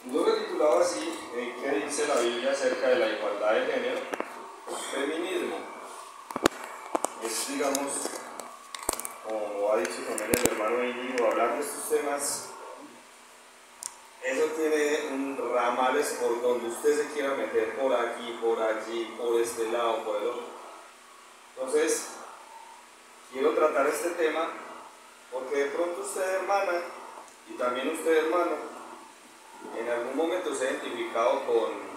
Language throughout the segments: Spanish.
Yo lo he titulado así, ¿qué dice la Biblia acerca de la igualdad de género? Feminismo. Es, digamos, como ha dicho también el hermano Íñigo, hablar de estos temas, eso tiene ramales por donde usted se quiera meter, por aquí, por allí, por este lado, por el otro. Entonces, quiero tratar este tema porque de pronto usted, hermana, y también usted, hermano, en algún momento se ha identificado con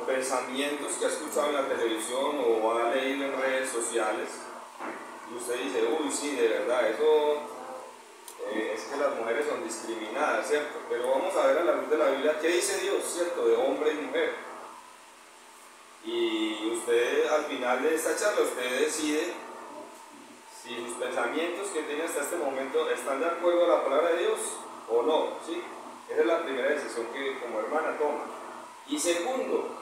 pensamientos que ha escuchado en la televisión o ha leído en redes sociales, y usted dice, uy, sí, de verdad, eso es que las mujeres son discriminadas, ¿cierto? Pero vamos a ver a la luz de la Biblia qué dice Dios, ¿cierto? De hombre y mujer. Y usted al final de esta charla, usted decide si sus pensamientos que tiene hasta este momento están de acuerdo a la palabra de Dios o no, ¿sí? Esa es la primera decisión que como hermana toma. Y segundo,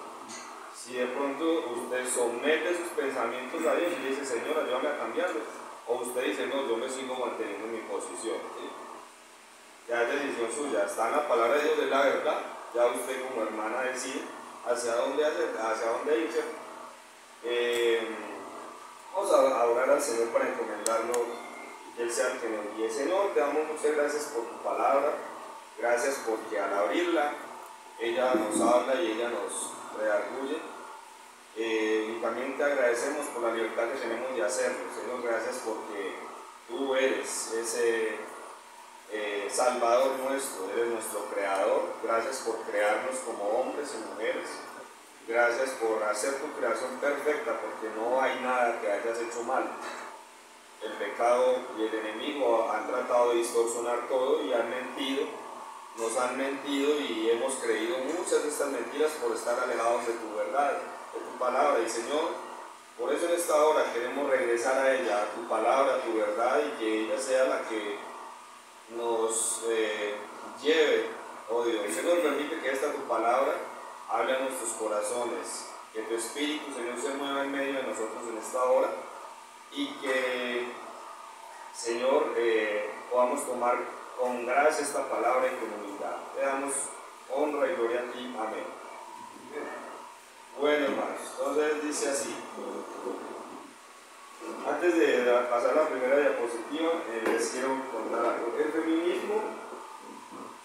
si de pronto usted somete sus pensamientos a Dios y dice, Señor, ayúdame a cambiarlos, o usted dice, no, yo me sigo manteniendo en mi posición, ¿sí? Ya es decisión suya, está en la palabra de Dios, es la verdad, ya usted como hermana decide hacia dónde irse. Vamos a orar al Señor para encomendarlo, que Él sea el que nos guíe. Señor, te damos muchas gracias por tu palabra, gracias porque al abrirla, ella nos habla y ella nos redarguye. Y también te agradecemos por la libertad que tenemos de hacerlo. Señor, gracias porque tú eres ese Salvador nuestro, eres nuestro Creador. Gracias por crearnos como hombres y mujeres. Gracias por hacer tu creación perfecta, porque no hay nada que hayas hecho mal. El pecado y el enemigo han tratado de distorsionar todo y han mentido, nos han mentido y hemos creído muchas de estas mentiras por estar alejados de tu verdad, de tu palabra. Y Señor, por eso en esta hora queremos regresar a ella, a tu palabra, a tu verdad, y que ella sea la que nos lleve, oh Dios. Señor, permite que esta tu palabra hable a nuestros corazones, que tu Espíritu, Señor, se mueva en medio de nosotros en esta hora y que, Señor, podamos tomar con gracia esta palabra y con humildad. Te damos honra y gloria a ti. Amén. Bueno, hermanos, entonces dice así. Antes de pasar a la primera diapositiva, les quiero contar algo. El feminismo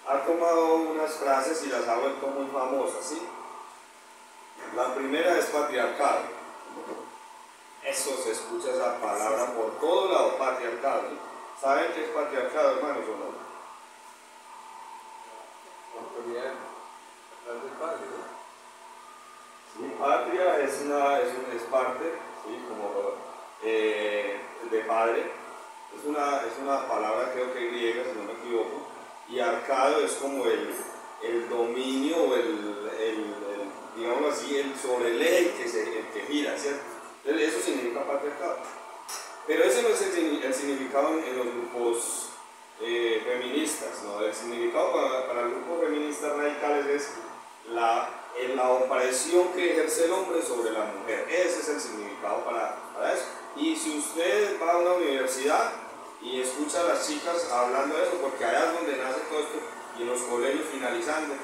ha tomado unas frases y las ha vuelto muy famosas, ¿sí? La primera es patriarcado. Eso se escucha esa palabra por todo lado, patriarcado. ¿Sí? ¿Saben qué es patriarcado, hermanos, o no? Autoridad del padre, ¿no? Sí, patria es parte, ¿sí? Como de padre. Es una palabra, creo que griega, si no me equivoco. Y arcado es como el dominio o digamos así, el sobre el eje el que gira, ¿cierto? Entonces, eso significa patriarcado. Pero ese no es el significado en los grupos feministas, ¿no? El significado para el grupo feministas radicales es la opresión que ejerce el hombre sobre la mujer. Ese es el significado para eso. Y si usted va a una universidad y escucha a las chicas hablando de eso, porque allá es donde nace todo esto, y en los colegios finalizando,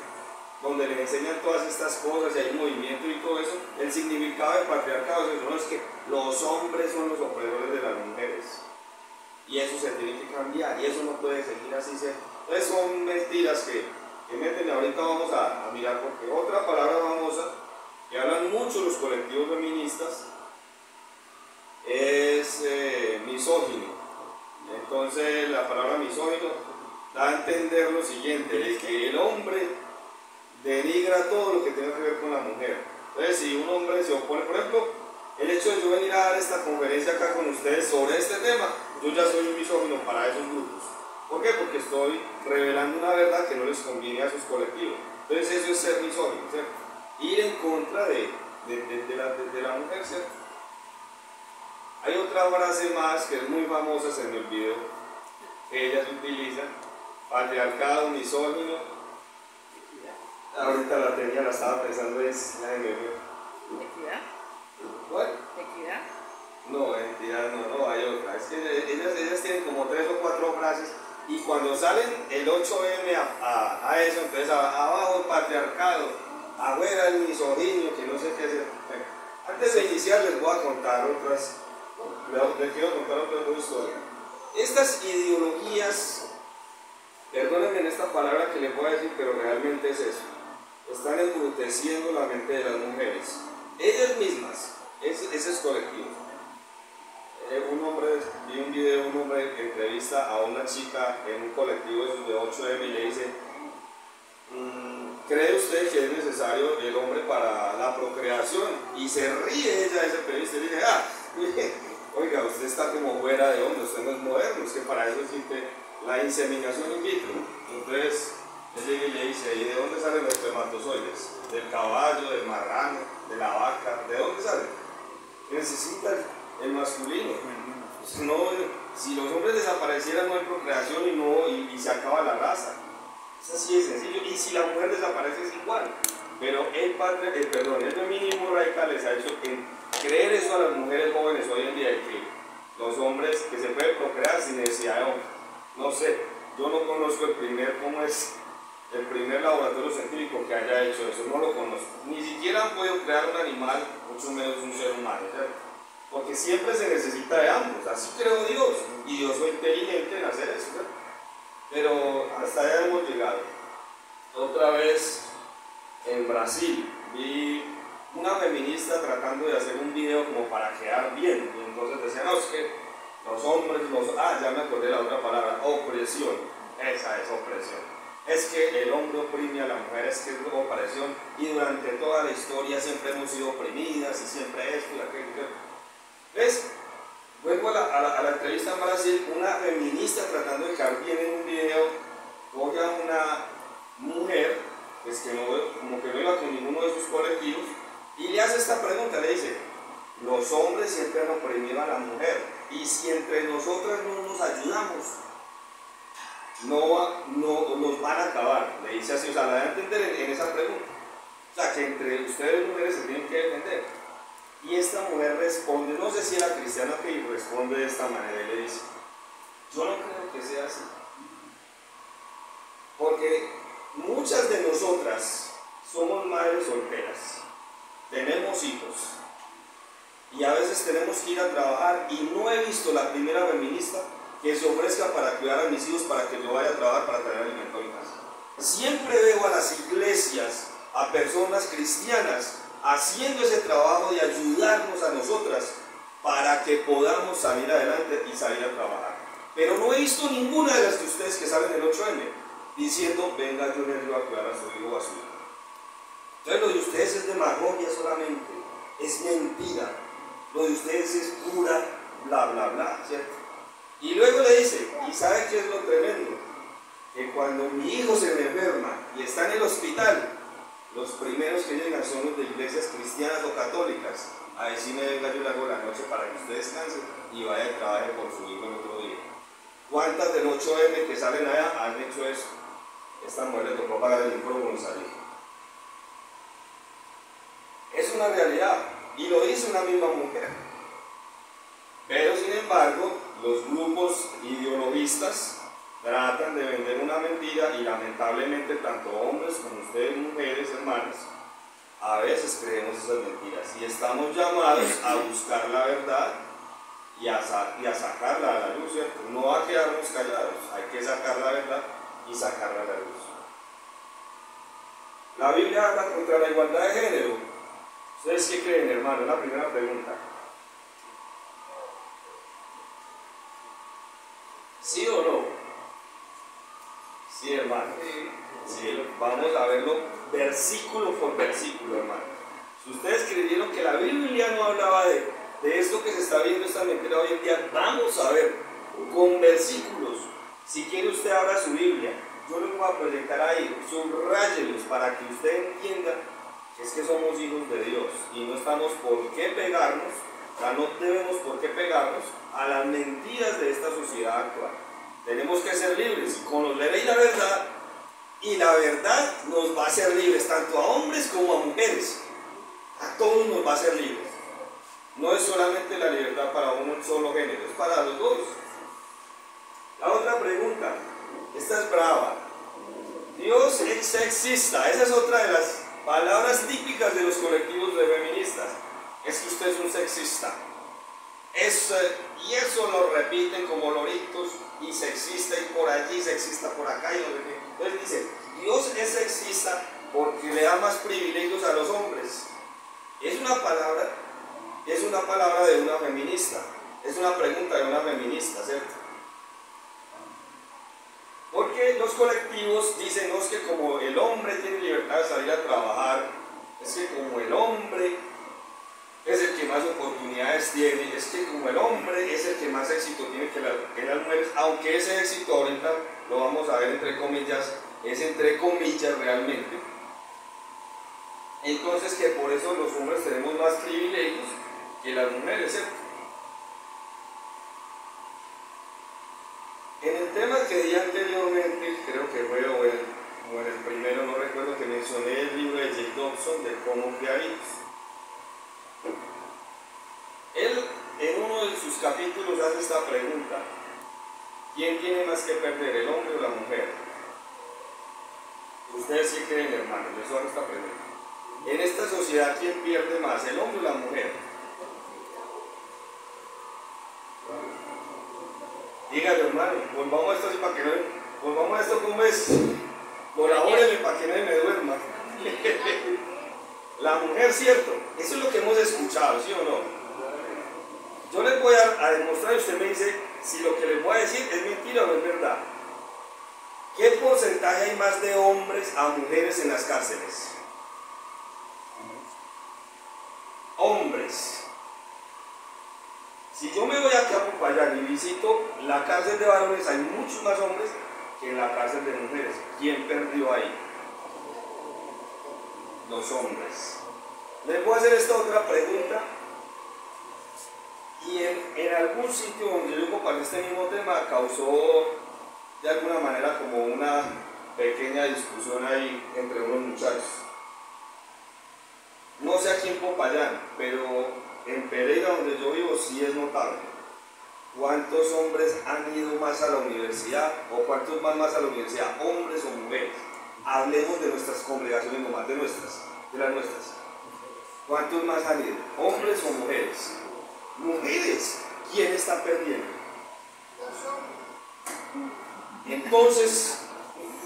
donde les enseñan todas estas cosas y hay movimiento y todo eso, el significado de patriarcado es que los hombres son los opresores de las mujeres. Y eso se tiene que cambiar, y eso no puede seguir así. Entonces son mentiras que meten. Ahorita vamos a mirar, porque otra palabra famosa que hablan mucho los colectivos feministas es misógino. Entonces la palabra misógino da a entender lo siguiente, de que el hombre denigra todo lo que tenga que ver con la mujer. Entonces, si un hombre se opone, por ejemplo, el hecho de yo venir a dar esta conferencia acá con ustedes sobre este tema, yo ya soy un misógino para esos grupos. ¿Por qué? Porque estoy revelando una verdad que no les conviene a sus colectivos. Entonces, eso es ser misógino, ¿cierto? Ir en contra de la mujer, ¿cierto? Hay otra frase más que es muy famosa, se me olvidó, que ellas utilizan: patriarcado, misógino. Ahorita la estaba pensando, es la de mi ¿Equidad? ¿cuál? ¿Equidad? No, entidad no, hay otra. Es que ellas tienen como 3 o 4 frases Y cuando salen el 8M a eso, entonces abajo el patriarcado, afuera el misoginio, que no sé qué hacer. Antes de iniciar les voy a contar les quiero contar otras dos historias. Estas ideologías, perdónenme en esta palabra que les voy a decir, pero realmente es eso, están embruteciendo la mente de las mujeres. Ellas mismas, ese es colectivo. Vi un video, un hombre entrevista a una chica en un colectivo de 8M y le dice, ¿cree usted que es necesario el hombre para la procreación? Y se ríe ella de ese periodista y dice, oiga, usted está como fuera de onda, usted no es moderno, es que para eso existe la inseminación in vitro. Entonces, él llega y le dice, ¿y de dónde salen los espermatozoides? ¿Del caballo, del marrano, de la vaca? ¿De dónde salen? Necesitan el masculino. No, si los hombres desaparecieran no hay procreación y se acaba la raza. Es así de sencillo. Y si la mujer desaparece es igual. Pero el feminismo radical les ha hecho creer eso a las mujeres jóvenes hoy en día, que los hombres, que se puede procrear sin necesidad de hombres. No sé, yo no conozco el primer laboratorio científico que haya hecho eso, no lo conozco. Ni siquiera han podido crear un animal, mucho menos un ser humano, ¿cierto? Porque siempre se necesita de ambos, así creó Dios, y Dios fue inteligente en hacer eso, ¿cierto? Pero hasta allá hemos llegado. Otra vez en Brasil vi una feminista tratando de hacer un video como para quedar bien, y entonces decía, no, es que los hombres, ya me acordé de la otra palabra, opresión, esa es opresión. Es que el hombre oprime a la mujer, es que es opresión, y durante toda la historia siempre hemos sido oprimidas, y siempre esto y aquello. ¿Ves? Vuelvo a la entrevista en Brasil, una feminista tratando de quedar bien en un video, coge a una mujer, pues que como que no iba con ninguno de sus colectivos, y le hace esta pregunta, le dice, los hombres siempre han oprimido a la mujer, y si entre nosotras no nos ayudamos, no nos van a acabar, le dice así, o sea, la da a entender en esa pregunta, o sea, que entre ustedes mujeres se tienen que defender. Y esta mujer responde, no sé si era cristiana, que responde de esta manera, y le dice, yo no creo que sea así, porque muchas de nosotras somos madres solteras, tenemos hijos, y a veces tenemos que ir a trabajar, y no he visto la primera feminista que se ofrezca para cuidar a mis hijos, para que yo vaya a trabajar, para traer alimento a mi casa. Siempre veo a las iglesias, a personas cristianas, haciendo ese trabajo de ayudarnos a nosotras para que podamos salir adelante y salir a trabajar. Pero no he visto ninguna de las de ustedes que salen del 8M diciendo, venga, yo le ayudo a cuidar a su hijo o a su hija. Entonces lo de ustedes es demagogia solamente, es mentira. Lo de ustedes es pura bla bla bla, ¿cierto? Y luego le dice, ¿y sabe qué es lo tremendo? Que cuando mi hijo se me enferma y está en el hospital, los primeros que llegan son los de iglesias cristianas o católicas a decirme, venga, yo le hago la noche para que usted descanse y vaya a trabajar por su hijo el otro día. ¿Cuántas del 8M que salen allá han hecho eso? Esta mujer le tocó pagar el micrófono y salir. Es una realidad, y lo dice una misma mujer. Pero sin embargo, los grupos ideologistas tratan de vender una mentira, y lamentablemente tanto hombres como ustedes, mujeres, hermanas, a veces creemos esas mentiras, y estamos llamados a buscar la verdad y a sacarla a la luz, ¿cierto? No a quedarnos callados, hay que sacar la verdad y sacarla a la luz. La Biblia habla contra la igualdad de género. ¿Ustedes qué creen, hermano? La primera pregunta. ¿Sí o no? Sí, hermano. Sí, vamos a verlo versículo por versículo, hermano. Si ustedes creyeron que la Biblia no hablaba de esto que se está viendo, esta mentira hoy en día, vamos a ver con versículos. Si quiere usted abra su Biblia, yo lo voy a proyectar ahí, subrayelos para que usted entienda que es que somos hijos de Dios y no estamos por qué pegarnos, ya no debemos por qué pegarnos a las mentiras de esta sociedad actual. Tenemos que ser libres, conocer la verdad nos va a hacer libres, tanto a hombres como a mujeres. A todos nos va a hacer libres. No es solamente la libertad para un solo género, es para los dos. La otra pregunta, brava. Dios es sexista. Esa es otra de las palabras típicas de los colectivos de feministas. Es que usted es un sexista. Y eso lo repiten como loritos, y sexista y por allí, sexista por acá y no sé qué. Entonces dice, Dios es sexista porque le da más privilegios a los hombres. Es una palabra de una feminista, es una pregunta de una feminista, ¿cierto? Porque los colectivos dicen, no, es que como el hombre tiene libertad de salir a trabajar, es que como el hombre es el que más oportunidades tiene, es que como el hombre es el que más éxito tiene que las mujeres, aunque ese éxito ahorita lo vamos a ver entre comillas, es entre comillas realmente. Entonces que por eso los hombres tenemos más privilegios que las mujeres, ¿cierto? En el tema que di anteriormente, creo que fue o en el primero, no recuerdo, que mencioné el libro de Jake Dobson de cómo criar hijos. Él en uno de sus capítulos hace esta pregunta: ¿quién tiene más que perder, el hombre o la mujer? Ustedes sí creen, hermanos, les hago esta pregunta. En esta sociedad, ¿quién pierde más, el hombre o la mujer? Dígalo, hermano, volvamos a esto así para que no, volvamos a esto como es. Colabórenme para que no me duerma. La mujer, cierto, eso es lo que hemos escuchado, ¿sí o no? Yo les voy a demostrar y usted me dice si lo que les voy a decir es mentira o no es verdad. ¿Qué porcentaje hay más de hombres a mujeres en las cárceles? Hombres. Si yo me voy acá a Popayán y visito la cárcel de varones, hay muchos más hombres que en la cárcel de mujeres. ¿Quién perdió ahí? Los hombres. Les voy a hacer esta otra pregunta. Y en algún sitio donde yo compartí este mismo tema causó de alguna manera como una pequeña discusión ahí entre unos muchachos. No sé aquí en Popayán, pero en Pereira, donde yo vivo, sí es notable. ¿Cuántos hombres han ido más a la universidad? ¿O cuántos van más a la universidad? ¿Hombres o mujeres? Hablemos de nuestras congregaciones, nomás de las nuestras. ¿Cuántos más han ido? ¿Hombres o mujeres? Mujeres. ¿Quién está perdiendo? Entonces,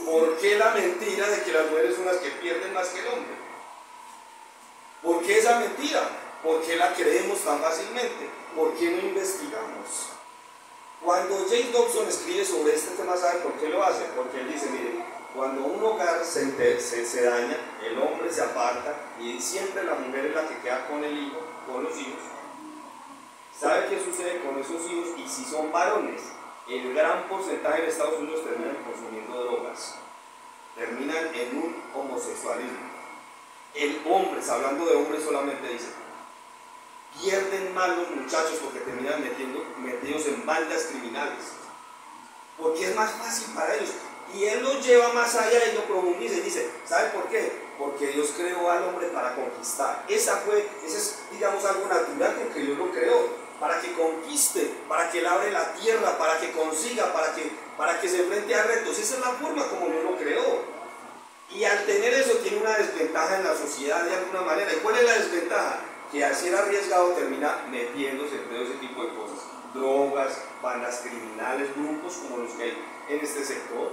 ¿por qué la mentira de que las mujeres son las que pierden más que el hombre? ¿Por qué esa mentira? ¿Por qué la creemos tan fácilmente? ¿Por qué no investigamos? Cuando Jake Dobson escribe sobre este tema, ¿sabe por qué lo hace? Porque él dice, mire, cuando un hogar se daña, el hombre se aparta y siempre la mujer es la que queda con el hijo, con los hijos. ¿Sabe qué sucede con esos hijos? Y si son varones, el gran porcentaje en Estados Unidos terminan consumiendo drogas, terminan en un homosexualismo. El hombre, hablando de hombres solamente, dice, pierden más los muchachos porque terminan metidos en bandas criminales, porque es más fácil para ellos. Y él lo lleva más allá y lo profundiza y dice, ¿sabe por qué? Porque Dios creó al hombre para conquistar. Ese es, digamos, algo natural porque Dios lo creó, para que conquiste, para que labre la tierra, para que consiga, para que se enfrente a retos. Esa es la forma como Dios lo creó. Y al tener eso tiene una desventaja en la sociedad de alguna manera. ¿Y cuál es la desventaja? Que al ser arriesgado termina metiéndose en todo ese tipo de cosas. Drogas, bandas criminales, grupos como los que hay en este sector.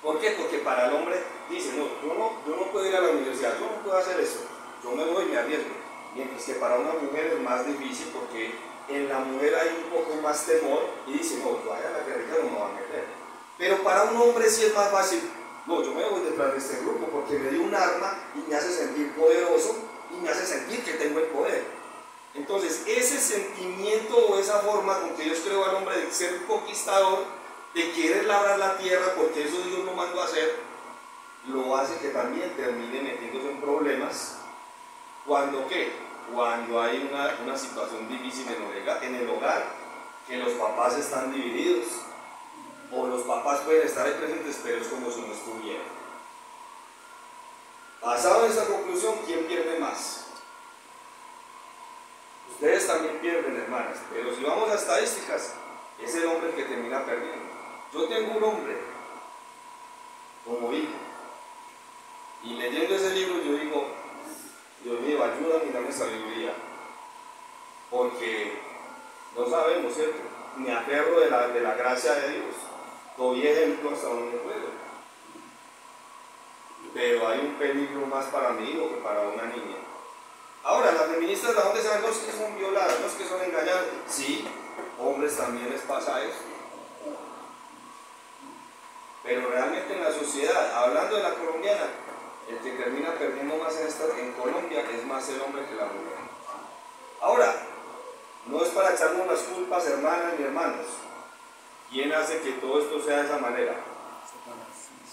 ¿Por qué? Porque para el hombre dice, no, yo no puedo ir a la universidad, yo no puedo hacer eso, yo me voy y me arriesgo. Mientras que para una mujer es más difícil porque en la mujer hay un poco más temor y dice, no, yo vaya a la guerrilla no me va a meter. Pero para un hombre sí es más fácil, no, yo me voy detrás de este grupo porque me dio un arma y me hace sentir poderoso y me hace sentir que tengo el poder. Entonces, ese sentimiento o esa forma con que Dios creó al hombre de ser un conquistador, de querer labrar la tierra porque eso Dios lo mandó a hacer, lo hace que también termine metiéndose en problemas. ¿Cuándo qué? Cuando hay una situación difícil en el hogar, que los papás están divididos, o los papás pueden estar ahí presentes, pero es como si no estuvieran. Basado en esa conclusión, ¿quién pierde más? Ustedes también pierden, hermanas, pero si vamos a estadísticas, es el hombre el que termina perdiendo. Yo tengo un hombre gracia de Dios, doy ejemplo hasta donde puedo. Pero hay un peligro más para mi hijo que para una niña. Ahora, las feministas, ¿de dónde saben? Los que son violadas, los que son engañadas. Sí, hombres también les pasa eso. Pero realmente en la sociedad, hablando de la colombiana, el que termina perdiendo más en Colombia es más el hombre que la mujer. Ahora, no es para echarnos las culpas, hermanas y hermanos. ¿Quién hace que todo esto sea de esa manera?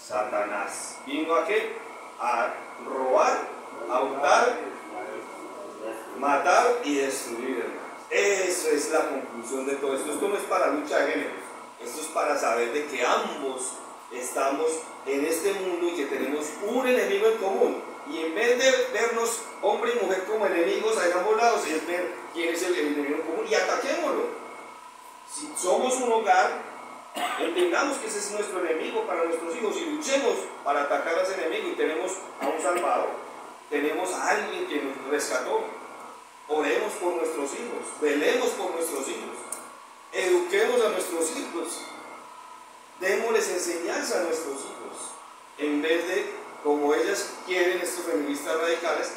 Satanás. ¿Vino a qué? A robar, a hurtar, matar y destruir, hermanos. Eso es la conclusión de todo esto. Esto no es para lucha de géneros. Esto es para saber de que ambos estamos en este mundo y que tenemos un enemigo en común. Y en vez de vernos hombre y mujer como enemigos a ambos lados, es ver quién es el enemigo en común y ataquémoslo. Si somos un hogar, entendamos que ese es nuestro enemigo para nuestros hijos y luchemos para atacar a ese enemigo. Y tenemos a un Salvador, tenemos a alguien que nos rescató. Oremos por nuestros hijos, velemos por nuestros hijos, eduquemos a nuestros hijos, démosles enseñanza a nuestros hijos, en vez de, como ellas quieren, estos feministas radicales,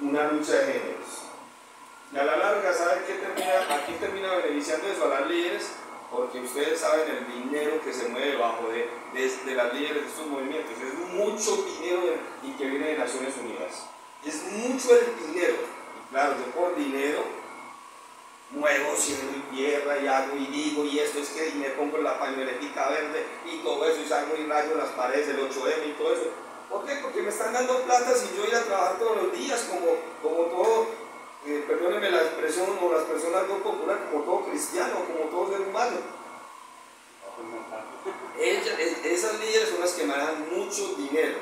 una lucha de géneros. Y a la larga, ¿saben qué termina? Aquí termina beneficiando eso a las líderes, porque ustedes saben el dinero que se mueve debajo de las líderes de estos movimientos. Es mucho dinero y que viene de Naciones Unidas. Es mucho el dinero. Claro, yo por dinero muevo cielo y tierra y hago y digo y esto es que y me compro la pañoletica verde y todo eso y salgo y rayo las paredes del 8M y todo eso. ¿Por qué? Porque me están dando plata si yo ir a trabajar todos los días como todo, perdónenme la expresión o las personas no popular, como todo cristiano, como todo ser humano. Esas líderes son las que manejan mucho dinero.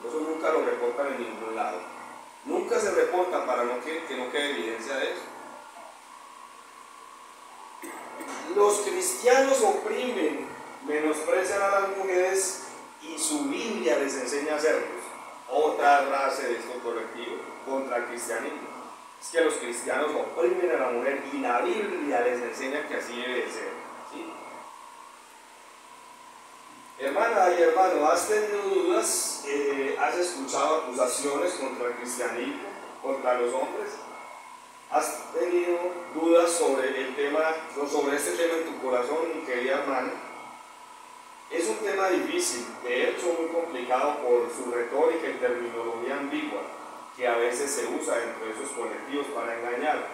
Eso nunca lo reportan en ningún lado. Nunca se reporta para que no quede evidencia de eso. Los cristianos oprimen, menosprecian a las mujeres y su Biblia les enseña a hacerlos. Otra frase de estos colectivos contra el cristianismo. Es que los cristianos oprimen a la mujer y la Biblia les enseña que así debe de ser. ¿Sí? Hermana y hermano, ¿has tenido dudas? ¿Has escuchado acusaciones contra el cristianismo, contra los hombres? ¿Has tenido dudas sobre el tema, sobre este tema en tu corazón, mi querida hermana? Es un tema difícil, de hecho muy complicado por su retórica y terminología ambigua que a veces se usa dentro de esos colectivos para engañar.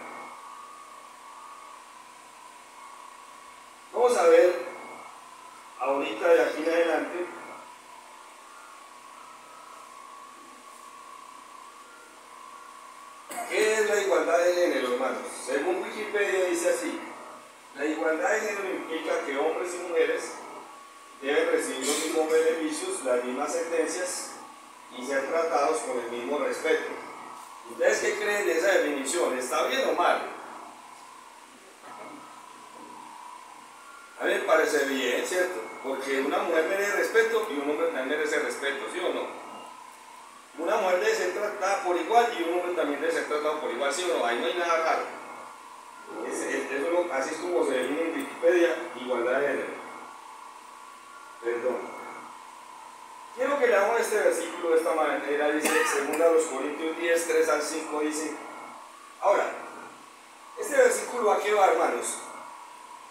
Vamos a ver ahorita de aquí en adelante ¿qué es la igualdad de género, hermanos? Según Wikipedia dice así: la igualdad de género implica que hombres y mujeres deben recibir los mismos beneficios, las mismas sentencias y ser tratados con el mismo respeto. ¿Ustedes qué creen de esa definición? ¿Está bien o mal? A mí me parece bien, ¿cierto? Porque una mujer merece respeto y un hombre también merece respeto, ¿sí o no? Una mujer debe ser tratada por igual y un hombre también debe ser tratado por igual, ¿sí o no? Ahí no hay nada raro. Así es como se define en Wikipedia, igualdad de género. Perdón. Quiero que leamos este versículo de esta manera, dice 2 Corintios 10, 3 al 5, dice. Ahora, este versículo ¿a qué va, hermanos?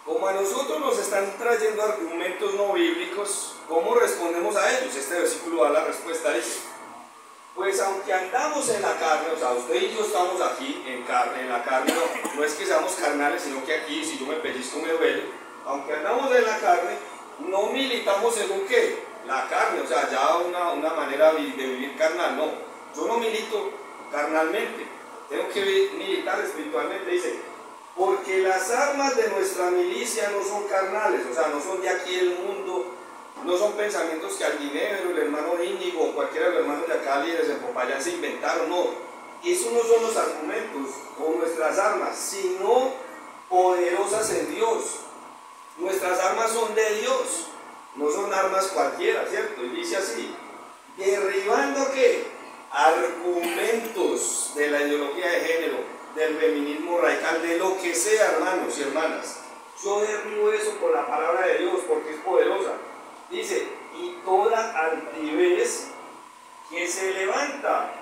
Como a nosotros nos están trayendo argumentos no bíblicos, ¿cómo respondemos a ellos? Este versículo da la respuesta, dice: pues aunque andamos en la carne, o sea, usted y yo estamos aquí en la carne, no es que seamos carnales, sino que aquí, si yo me pellizco me duele. Aunque andamos en la carne, no militamos según qué, la carne, o sea, ya una manera de vivir carnal, no. Yo no milito carnalmente, tengo que militar espiritualmente, dice. Porque las armas de nuestra milicia no son carnales, o sea, no son de aquí del mundo, no son pensamientos que Aldinegro, el hermano Íñigo o cualquiera de los hermanos de acá, líderes en Popayán, se inventaron, no. Esos no son los argumentos o nuestras armas, sino poderosas en Dios. Nuestras armas son de Dios, no son armas cualquiera, ¿cierto? Y dice así: derribando ¿qué? Argumentos de la ideología de género, del feminismo radical, de lo que sea, hermanos y hermanas. Yo derribo eso con la palabra de Dios porque es poderosa. Dice, y toda altivez que se levanta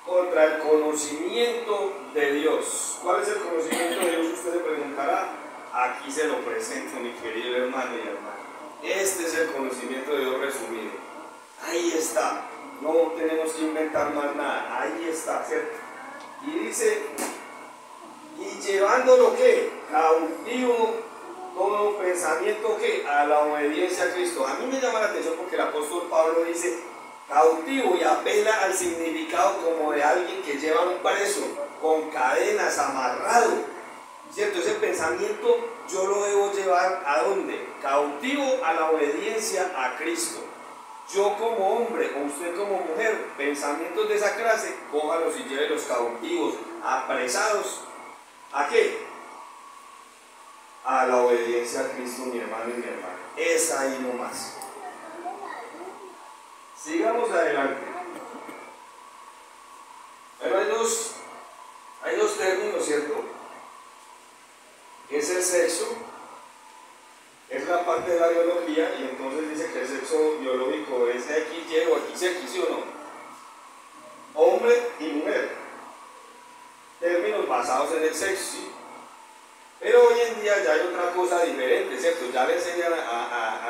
contra el conocimiento de Dios. ¿Cuál es el conocimiento de Dios? Usted se preguntará. Aquí se lo presento, mi querido hermano y hermana. Este es el conocimiento de Dios resumido. Ahí está. No tenemos que inventar más nada. Ahí está, ¿cierto? Y dice, y llevándolo ¿qué? Cautivo todo pensamiento ¿qué? A la obediencia a Cristo. A mí me llama la atención porque el apóstol Pablo dice cautivo y apela al significado como de alguien que lleva un preso con cadenas, amarrado, ¿cierto? Ese pensamiento yo lo debo llevar ¿a dónde? Cautivo a la obediencia a Cristo. Yo como hombre o usted como mujer, pensamientos de esa clase, cójalos y llévelos cautivos, apresados. ¿A qué? A la obediencia a Cristo, mi hermano y mi hermana. Es ahí nomás. Sigamos adelante. Pero hay dos términos, ¿cierto? Es el sexo, es la parte de la biología, y entonces dice que el sexo biológico es XY o XX, ¿sí o no? Hombre y mujer. Términos basados en el sexo, ¿sí? Pero hoy en día ya hay otra cosa diferente, ¿cierto? Ya le enseñan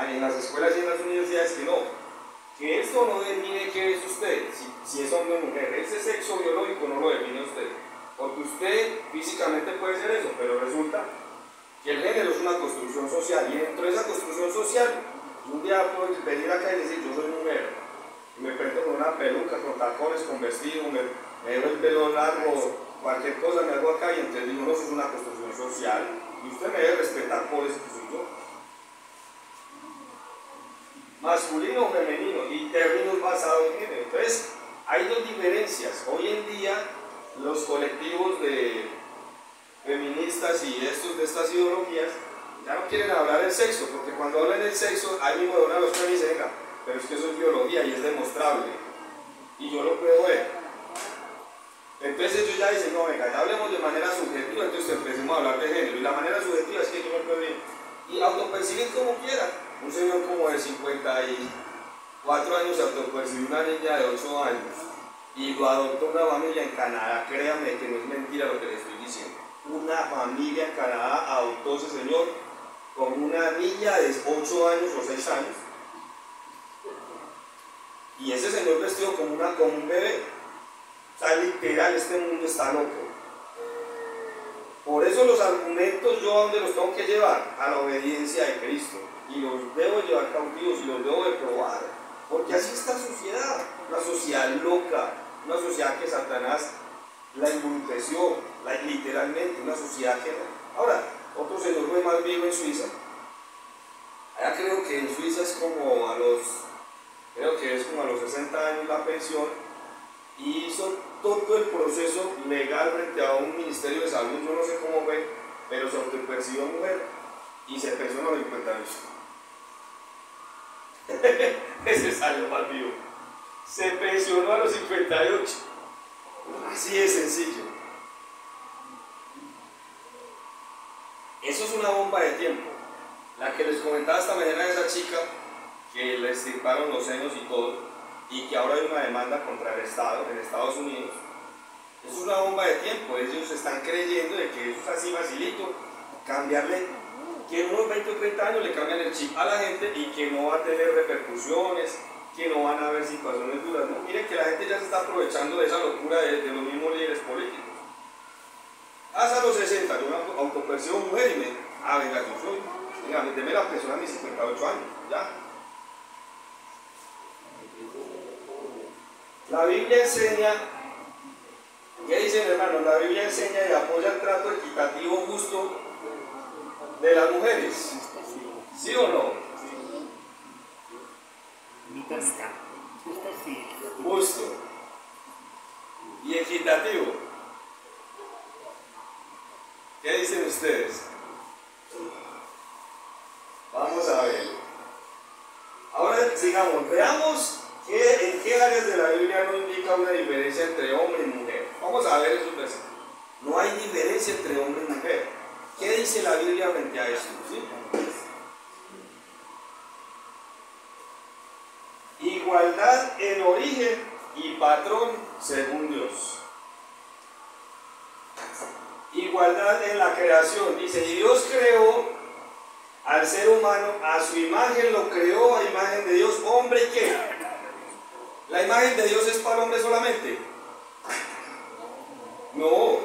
en las escuelas y en las universidades que esto no define qué es usted, si es hombre o mujer. Ese sexo biológico no lo define usted. Porque usted físicamente puede ser eso, pero resulta que el género es una construcción social. Y dentro de esa construcción social, un día puedo venir acá y decir, yo soy mujer. Y me prendo con una peluca, con tacones, con vestido, me dejo el pelo largo, cualquier cosa me hago acá y entonces digo, no, eso es una construcción social. Y usted me debe respetar por eso que soy yo. Masculino o femenino y términos basados en género. Entonces, hay dos diferencias. Hoy en día, los colectivos de feministas y estos de estas ideologías ya no quieren hablar del sexo, porque cuando hablan del sexo, ahí mismo de una los que dicen, venga, pero es que eso es biología y es demostrable. Y yo lo puedo ver. Entonces ellos ya dicen, no, venga, ya hablemos de manera subjetiva, entonces empecemos a hablar de género. Y la manera subjetiva es que yo me puedo ir y autopercibir como quiera. Un señor como de 54 años se autopercibió una niña de 8 años y lo adoptó una familia en Canadá. Créanme que no es mentira lo que le estoy diciendo. Una familia en Canadá adoptó a ese señor con una niña de 8 años o 6 años. Y ese señor vestido como un bebé. O sea, literal, este mundo está loco. Por eso los argumentos yo a dónde los tengo que llevar, a la obediencia de Cristo. Y los debo llevar cautivos y los debo de probar. Porque así está la sociedad. Una sociedad loca, una sociedad que Satanás la embruteció, literalmente, una sociedad que no. Ahora, otro señor fue más viejo en Suiza. Allá creo que en Suiza es como a los 60 años la pensión, y hizo todo el proceso legal frente a un ministerio de salud, yo no sé cómo fue, pero se autopercibió mujer y se pensionó a los 50 años. Ese salió mal vivo. Se pensionó a los 58. Así de sencillo. Eso es una bomba de tiempo. La que les comentaba esta mañana de esa chica que le extirparon los senos y todo, y que ahora hay una demanda contra el Estado en Estados Unidos. Eso es una bomba de tiempo. Ellos están creyendo de que eso es así facilito, cambiarle, que en unos 20 o 30 años le cambian el chip a la gente y que no va a tener repercusiones, que no van a haber situaciones duras. No, miren que la gente ya se está aprovechando de esa locura de los mismos líderes políticos. Hasta los 60, yo me autopercibo mujer y venga, yo soy, venga, deme la pensión a mis 58 años, ya. La Biblia enseña, ¿qué dicen hermanos? La Biblia enseña y apoya el trato equitativo justo de las mujeres. ¿Sí o no? Justo y equitativo. ¿Qué dicen ustedes? Vamos a ver. Ahora sigamos, veamos en qué áreas de la Biblia no indica una diferencia entre hombre y mujer. Vamos a ver esos versículos. No hay diferencia entre hombre y mujer. ¿Qué dice la Biblia frente a esto? ¿Sí? Igualdad en origen y patrón según Dios. Igualdad en la creación. Dice, y Dios creó al ser humano, a su imagen lo creó, a imagen de Dios, hombre y qué. ¿La imagen de Dios es para el hombre solamente? No,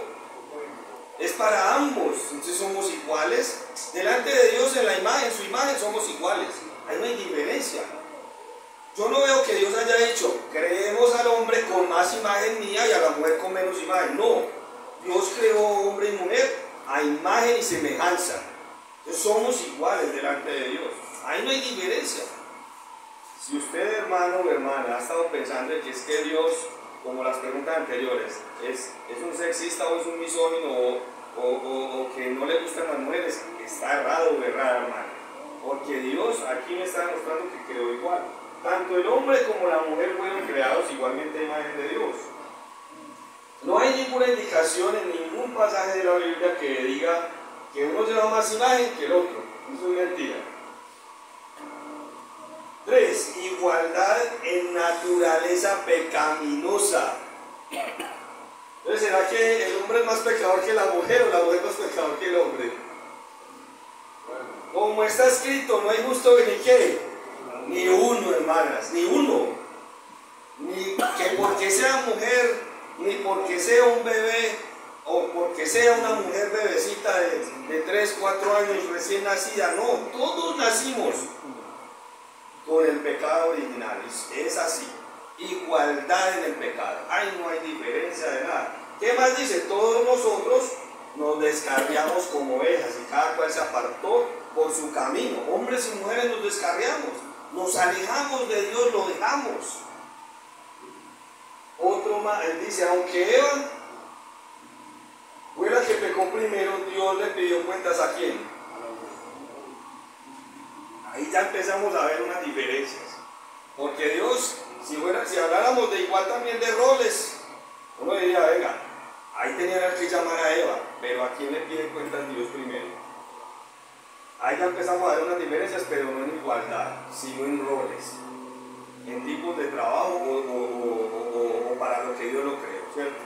es para ambos. Entonces somos iguales. Delante de Dios en la imagen, su imagen somos iguales. Ahí no hay diferencia. Yo no veo que Dios haya dicho, creemos al hombre con más imagen mía y a la mujer con menos imagen. No, Dios creó hombre y mujer a imagen y semejanza. Entonces somos iguales delante de Dios. Ahí no hay diferencia. Si usted, hermano o hermana, ha estado pensando en que es que Dios, como las preguntas anteriores, es un sexista o es un misógino o que no le gustan las mujeres, está errado o errada, hermano. Porque Dios aquí me está demostrando que creó igual. Tanto el hombre como la mujer fueron creados igualmente a imagen de Dios. No hay ninguna indicación en ningún pasaje de la Biblia que diga que uno lleva más imagen que el otro. Eso es mentira. 3. Igualdad en naturaleza pecaminosa. Entonces, ¿será que el hombre es más pecador que la mujer o la mujer es más pecador que el hombre? Como está escrito, no hay justo ni qué. Ni uno, hermanas, ni uno. Ni que porque sea mujer, ni porque sea un bebé, o porque sea una mujer bebecita de 3, 4 años recién nacida. No, todos nacimos con el pecado original. Es así. Igualdad en el pecado. Ahí no hay diferencia de nada. ¿Qué más dice? Todos nosotros nos descarriamos como ovejas y cada cual se apartó por su camino. Hombres y mujeres nos descarriamos. Nos alejamos de Dios, lo dejamos. Otro más, él dice, aunque Eva fue la que pecó primero, Dios le pidió cuentas ¿a quién? Ahí ya empezamos a ver unas diferencias. Porque Dios, si habláramos de igual también de roles, uno diría, venga, ahí tenían que llamar a Eva, pero ¿a quién le pide cuentas Dios primero? Ahí ya empezamos a ver unas diferencias, pero no en igualdad, sino en roles, en tipos de trabajo o para lo que Dios lo creó, ¿cierto?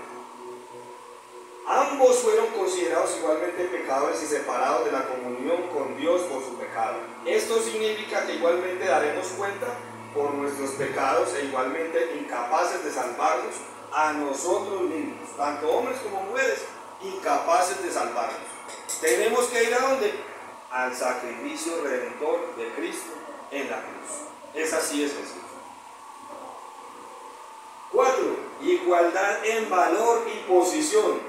Ambos fueron considerados igualmente pecadores y separados de la comunión con Dios por su pecado. Esto significa que igualmente daremos cuenta por nuestros pecados e igualmente incapaces de salvarnos a nosotros mismos, tanto hombres como mujeres, incapaces de salvarnos. Tenemos que ir a ¿dónde? Al sacrificio redentor de Cristo en la cruz. Es así, es sencillo. 4. Igualdad en valor y posición.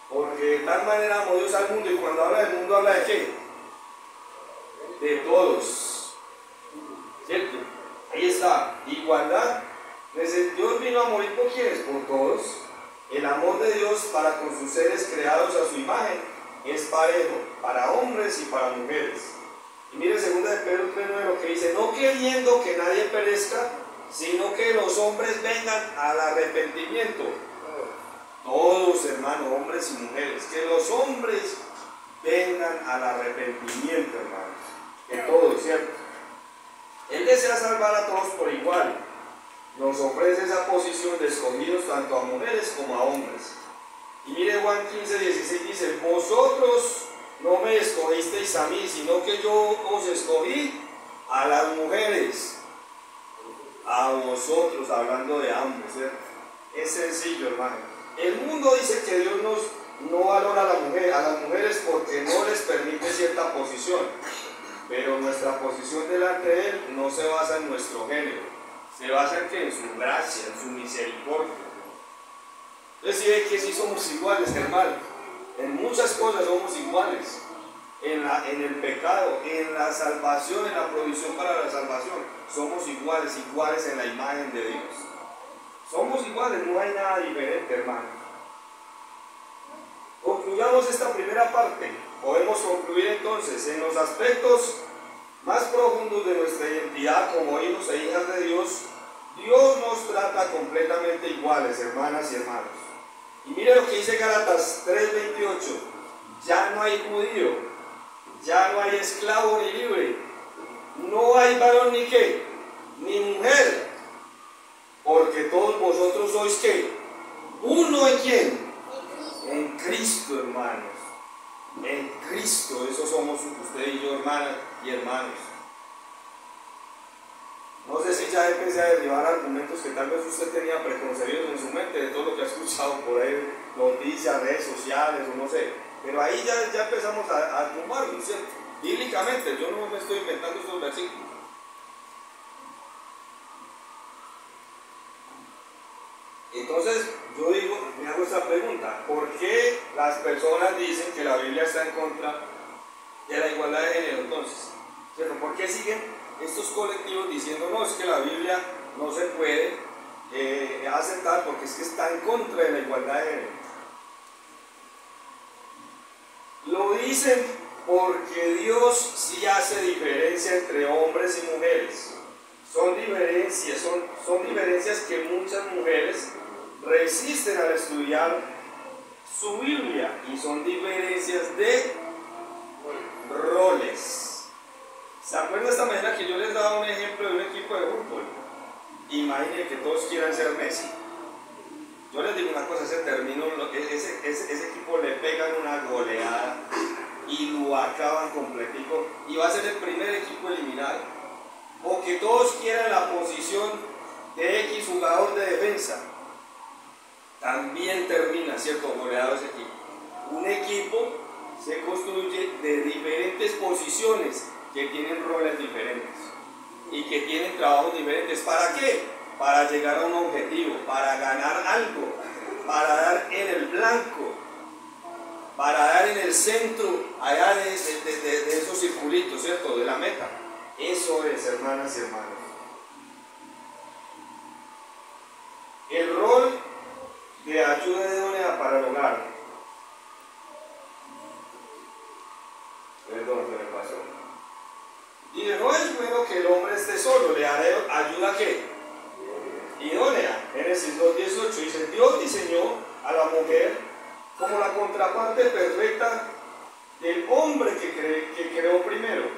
Porque de tal manera amó Dios al mundo, y cuando habla del mundo habla de qué? De todos. ¿Cierto? Ahí está, igualdad. Dios vino a morir por quienes, por todos. El amor de Dios para con sus seres creados a su imagen es parejo, para hombres y para mujeres. Y mire 2 de Pedro 3:9 lo que dice, no queriendo que nadie perezca, sino que los hombres vengan al arrepentimiento. Todos, hermanos, hombres y mujeres, que los hombres vengan al arrepentimiento, hermanos. Que todos, ¿cierto? Él desea salvar a todos por igual. Nos ofrece esa posición de escogidos tanto a mujeres como a hombres. Y mire Juan 15:16 dice, vosotros no me escogisteis a mí, sino que yo os escogí a las mujeres, a vosotros, hablando de ambos, ¿cierto? Es sencillo, hermano. El mundo dice que Dios no valora a las mujeres porque no les permite cierta posición, pero nuestra posición delante de Él no se basa en nuestro género, se basa en su gracia, en su misericordia. Entonces sí ve que sí somos iguales, hermano. En muchas cosas somos iguales. En el pecado, en la salvación, en la provisión para la salvación, somos iguales en la imagen de Dios. Somos iguales, no hay nada diferente, hermano. Concluyamos esta primera parte. Podemos concluir entonces en los aspectos más profundos de nuestra identidad como hijos e hijas de Dios. Dios nos trata completamente iguales, hermanas y hermanos. Y mire lo que dice Gálatas 3:28. ya no hay judío, ya no hay esclavo ni libre, no hay varón ni qué, ni mujer, porque todos vosotros sois ¿qué? Uno en quién, en Cristo, hermanos, en Cristo, eso somos usted y yo, hermanas y hermanos. No sé si ya empecé a derribar argumentos que tal vez usted tenía preconcebidos en su mente de todo lo que ha escuchado por ahí, noticias, redes sociales o no sé, pero ahí ya empezamos a tumbarlo, ¿cierto? Bíblicamente, yo no me estoy inventando estos versículos. Entonces, yo digo, me hago esta pregunta, ¿por qué las personas dicen que la Biblia está en contra de la igualdad de género entonces? ¿Cierto? ¿Por qué siguen estos colectivos diciendo, no, es que la Biblia no se puede aceptar porque es que está en contra de la igualdad de género? Lo dicen porque Dios sí hace diferencia entre hombres y mujeres. Son diferencias que muchas mujeres resisten al estudiar su Biblia, y son diferencias de roles. ¿Se acuerdan esta mañana que yo les daba un ejemplo de un equipo de fútbol? Imaginen que todos quieran ser Messi. Yo les digo una cosa, ese equipo le pegan una goleada y lo acaban completico y va a ser el primer equipo eliminado. O que todos quieran la posición de X jugador de defensa, también termina, ¿cierto?, goleado ese equipo. Un equipo se construye de diferentes posiciones que tienen roles diferentes y que tienen trabajos diferentes. ¿Para qué? Para llegar a un objetivo, para ganar algo, para dar en el blanco, para dar en el centro, allá de esos circulitos, ¿cierto?, de la meta. Eso es, hermanas y hermanos. El rol de ayuda idónea para el hogar. Perdón, se me pasó. Dice, no es bueno que el hombre esté solo, le haré ayuda ¿qué? Idónea. Génesis 2:18 dice, Dios diseñó a la mujer como la contraparte perfecta del hombre que creó primero.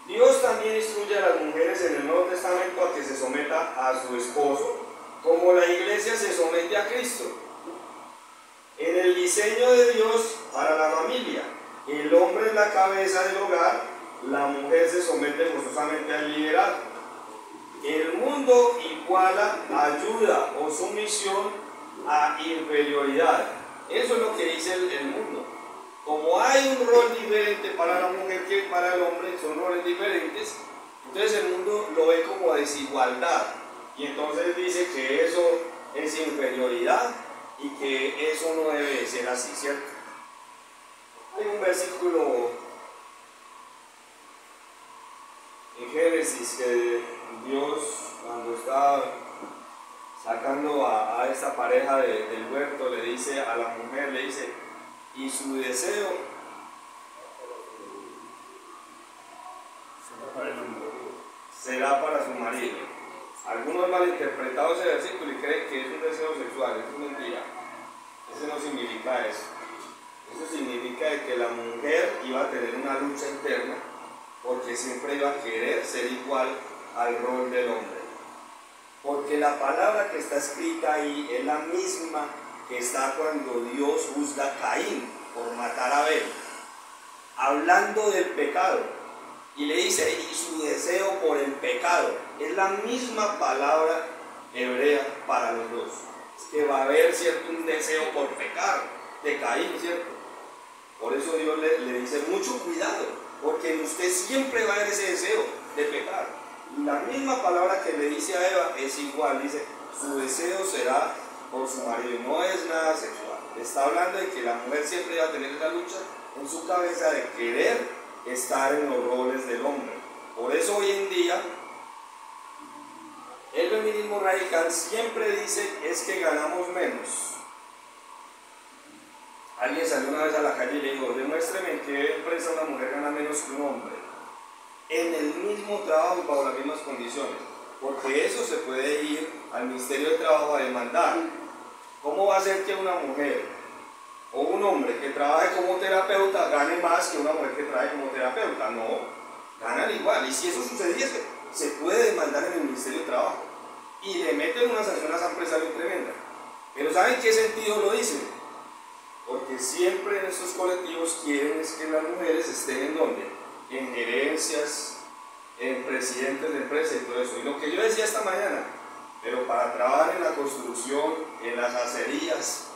Dios también instruye a las mujeres en el Nuevo Testamento a que se someta a su esposo, como la iglesia se somete a Cristo. En el diseño de Dios para la familia, el hombre es la cabeza del hogar, la mujer se somete forzosamente al liderazgo. El mundo iguala ayuda o sumisión a inferioridad. Eso es lo que dice el mundo. Como hay un rol diferente para la mujer que para el hombre, son roles diferentes, entonces el mundo lo ve como desigualdad. Y entonces dice que eso es inferioridad y que eso no debe ser así, ¿cierto? Hay un versículo en Génesis que Dios, cuando está sacando a esta pareja del huerto, le dice a la mujer, le dice, y su deseo será para su marido. Algunos han malinterpretado ese versículo y creen que es un deseo sexual. Es mentira. Eso no significa eso. Eso significa que la mujer iba a tener una lucha interna porque siempre iba a querer ser igual al rol del hombre. Porque la palabra que está escrita ahí es la misma que está cuando Dios juzga a Caín por matar a Abel, hablando del pecado, y le dice, y su deseo por el pecado, es la misma palabra hebrea para los dos. Es que va a haber, ¿cierto?, un deseo por pecar de Caín, ¿cierto? Por eso Dios le dice, mucho cuidado, porque en usted siempre va a haber ese deseo de pecar. Y la misma palabra que le dice a Eva es igual, dice, su deseo será por su marido, y no es nada sexual. Está hablando de que la mujer siempre va a tener esa lucha en su cabeza de querer estar en los roles del hombre. Por eso hoy en día el feminismo radical siempre dice es que ganamos menos. Alguien salió una vez a la calle y le dijo, demuéstreme en qué empresa una mujer gana menos que un hombre en el mismo trabajo y bajo las mismas condiciones, porque eso se puede ir al Ministerio de Trabajo a demandar. ¿Cómo va a ser que una mujer o un hombre que trabaje como terapeuta gane más que una mujer que trabaje como terapeuta. No, ganan igual. Y si eso sucediese, se puede demandar en el Ministerio de Trabajo y le meten una sanción a esa empresaria tremenda. Pero ¿saben qué sentido lo dicen? Porque siempre en estos colectivos quieren es que las mujeres estén en donde, en gerencias, en presidentes de empresas y todo eso. Y lo que yo decía esta mañana, pero para trabajar en la construcción, en las acerías,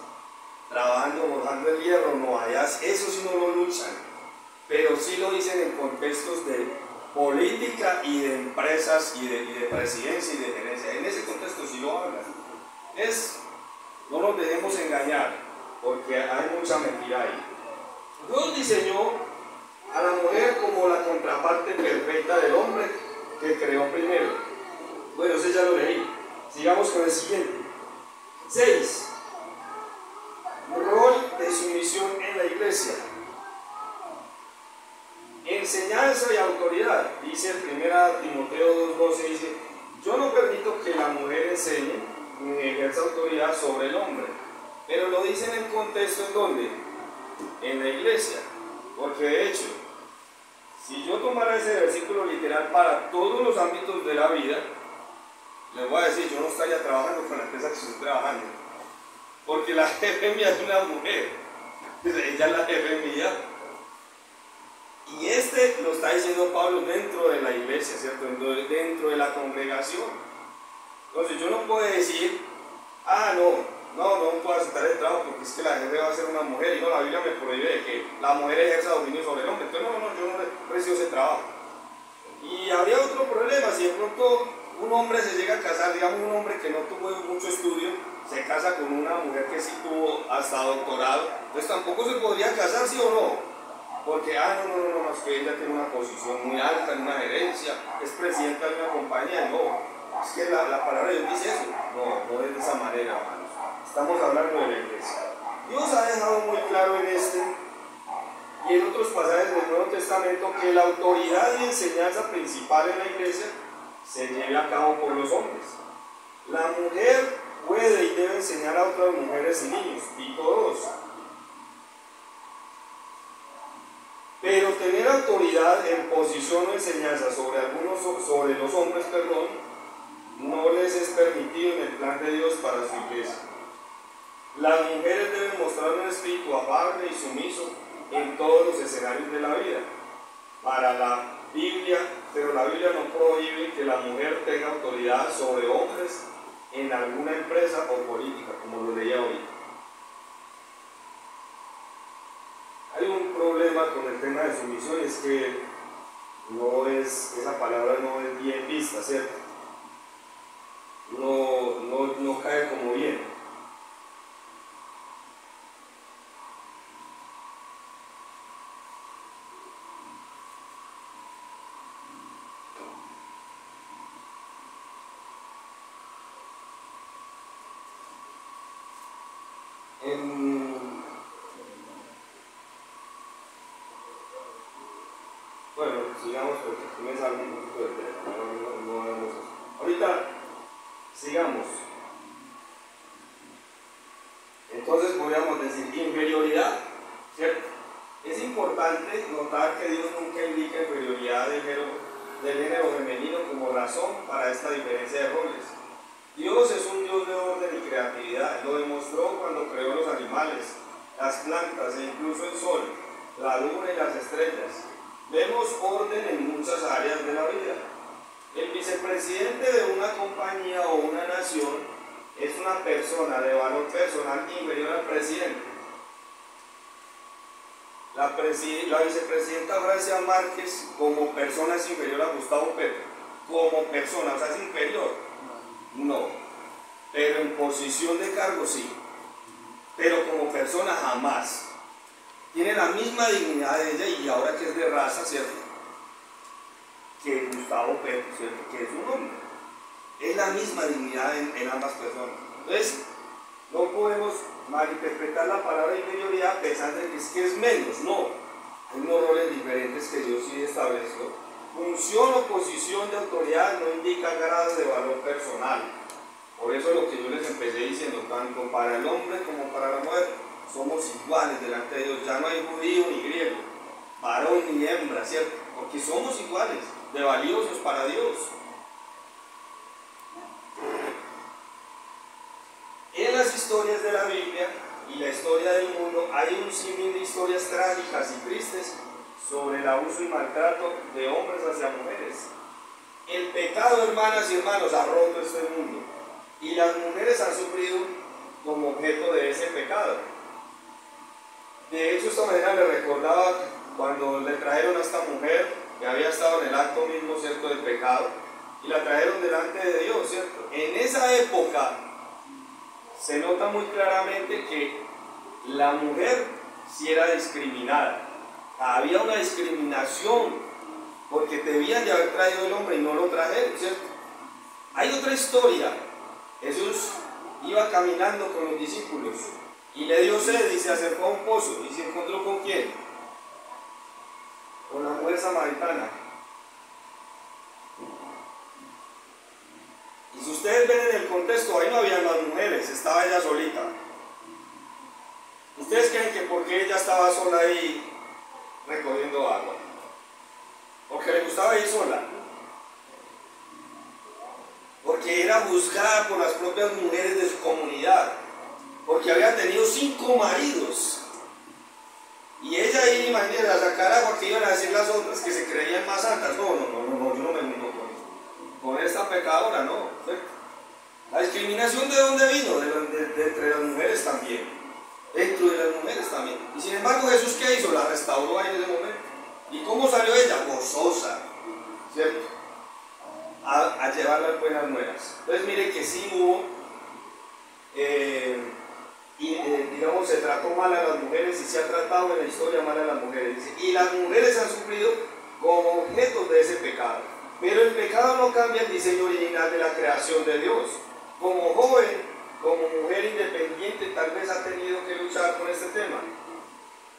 trabajando, forjando el hierro, no allá, eso sí no lo luchan, pero sí lo dicen en contextos de política y de empresas y de presidencia y de gerencia. En ese contexto sí lo hablan. No nos dejemos engañar, porque hay mucha mentira ahí. Dios diseñó a la mujer como la contraparte perfecta del hombre que creó primero. Bueno, ese ya lo leí. Sigamos con el siguiente. 6. Rol de sumisión en la iglesia. Enseñanza y autoridad. Dice 1 Timoteo 2:12, dice: yo no permito que la mujer enseñe ni ejerza autoridad sobre el hombre. Pero lo dice en el contexto en donde, en la iglesia. Porque de hecho, si yo tomara ese versículo literal para todos los ámbitos de la vida, les voy a decir, yo no estaría trabajando con la empresa que estoy trabajando, porque la jefe mía es una mujer, ella es la jefe mía, y lo está diciendo Pablo dentro de la iglesia, ¿cierto? Dentro de la congregación. Entonces yo no puedo decir, no puedo aceptar el trabajo porque es que la jefe va a ser una mujer, y no, la Biblia me prohíbe que la mujer ejerza dominio sobre el hombre, entonces yo no recibo ese trabajo. Y habría otro problema, si de pronto un hombre se llega a casar, digamos un hombre que no tuvo mucho estudio, se casa con una mujer que sí tuvo hasta doctorado, pues tampoco se podría casar, ¿sí o no? Porque, no, es que ella tiene una posición muy alta en una gerencia, es presidenta de una compañía, no, es que la palabra de Dios dice eso, no es de esa manera, hermanos, estamos hablando de la iglesia. Dios ha dejado muy claro en este y en otros pasajes del Nuevo Testamento que la autoridad y enseñanza principal en la iglesia se lleve a cabo por los hombres. La mujer puede y debe enseñar a otras mujeres y niños, Tito 2. Pero tener autoridad en posición o enseñanza sobre los hombres, no les es permitido en el plan de Dios para su iglesia. Las mujeres deben mostrar un espíritu afable y sumiso en todos los escenarios de la vida. Para la Biblia, pero la Biblia no prohíbe que la mujer tenga autoridad sobre hombres en alguna empresa o política, como lo leía hoy. Hay un problema con el tema de sumisión, es que esa palabra no es bien vista, ¿cierto? No cae como bien. Bueno, sigamos porque aquí me salgo un poquito del tema, no hagamos eso. Ahorita, sigamos. Entonces podríamos decir inferioridad, ¿cierto? Es importante notar que Dios nunca indica inferioridad del género femenino como razón para esta diferencia de roles. Dios es un Dios de orden y creatividad, lo demostró cuando creó los animales, las plantas e incluso el sol, la luna y las estrellas. Vemos orden en muchas áreas de la vida. El vicepresidente de una compañía o una nación es una persona de valor personal inferior al presidente. La vicepresidenta Francia Márquez como persona es inferior a Gustavo Petro. Como persona, o sea, es inferior. No. Pero en posición de cargo sí. Pero como persona jamás. Tiene la misma dignidad de ella, y ahora que es de raza, ¿cierto? Que Gustavo Petro, ¿cierto? Que es un hombre. Es la misma dignidad en ambas personas. Entonces, no podemos malinterpretar la palabra inferioridad pensando que es menos. No. Hay unos roles diferentes que Dios sí estableció. Función o posición de autoridad no indica grado de valor personal. Por eso lo que yo les empecé diciendo, tanto para el hombre como para la mujer, somos iguales delante de Dios. Ya no hay judío ni griego, varón ni hembra, ¿cierto? Porque somos iguales, de valiosos para Dios. En las historias de la Biblia y la historia del mundo hay un sinfín de historias trágicas y tristes sobre el abuso y maltrato de hombres hacia mujeres. El pecado, hermanas y hermanos, ha roto este mundo y las mujeres han sufrido como objeto de ese pecado. De hecho, esta mañana le recordaba cuando le trajeron a esta mujer que había estado en el acto mismo, ¿cierto?, del pecado, y la trajeron delante de Dios, ¿cierto? En esa época se nota muy claramente que la mujer sí era discriminada. Había una discriminación porque debían de haber traído el hombre y no lo trajeron, ¿cierto? Hay otra historia. Jesús iba caminando con los discípulos y le dio sed y se acercó a un pozo. ¿Y se encontró con quién? Con la mujer samaritana. Y si ustedes ven en el contexto, ahí no había más mujeres, estaba ella solita. ¿Ustedes creen que por qué ella estaba sola ahí recogiendo agua? ¿Porque le gustaba ir sola? Porque era juzgada por las propias mujeres de su comunidad, porque había tenido 5 maridos. Y ella ahí, imagínense, a sacar agua, que iban a decir las otras que se creían más santas. No, yo no me meto con esta pecadora, no. La discriminación, ¿de dónde vino? De entre las mujeres también. Dentro de las mujeres también. Y sin embargo, Jesús, ¿qué hizo? La restauró ahí en ese momento. ¿Y cómo salió ella? Gozosa, ¿cierto? A llevar las buenas nuevas. Entonces, mire que sí hubo, digamos, se trató mal a las mujeres y se ha tratado en la historia mal a las mujeres. Y las mujeres han sufrido como objetos de ese pecado. Pero el pecado no cambia el diseño original de la creación de Dios. Como joven, como mujer independiente, tal vez ha tenido que luchar con este tema.